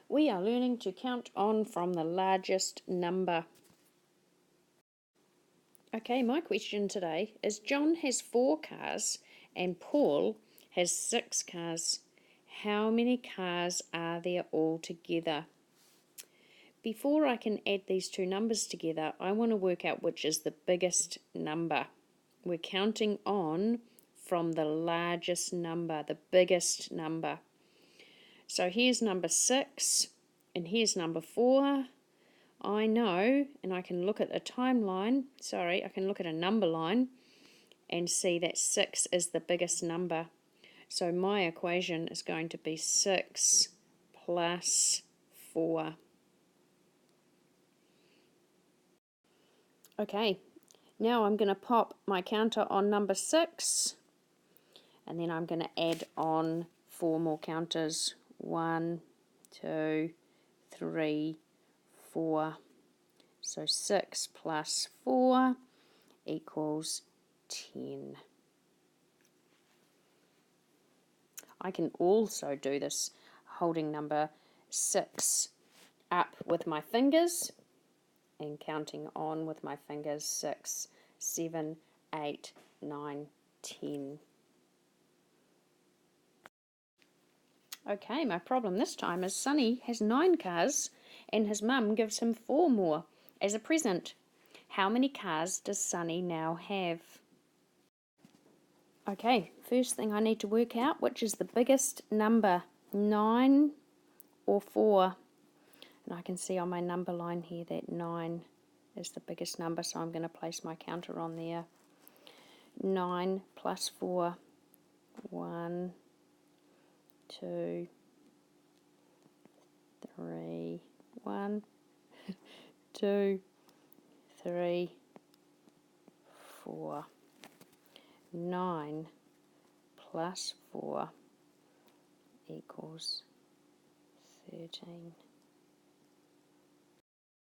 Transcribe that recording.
We are learning to count on from the largest number. Okay, my question today is John has 4 cars and Paul has 6 cars. How many cars are there altogether? Before I can add these two numbers together, I want to work out which is the biggest number. We're counting on from the largest number, the biggest number. So here's number 6 and here's number 4. I know, and I can look at a timeline, I can look at a number line and see that 6 is the biggest number. So my equation is going to be 6 plus 4. Okay, now I'm going to pop my counter on number 6, and then I'm going to add on 4 more counters. 1, 2, 3, 4. So 6 plus 4 equals 10. I can also do this holding number 6 up with my fingers and counting on with my fingers. 6, 7, 8, 9, 10. Okay, my problem this time is Sonny has 9 cars and his mum gives him 4 more as a present. How many cars does Sonny now have? Okay, first thing I need to work out which is the biggest number, 9 or 4. And I can see on my number line here that 9 is the biggest number, so I'm going to place my counter on there. 9 plus 4, 1, 2, 3, 1, 2, 3, 4. 9 plus 4 equals 13.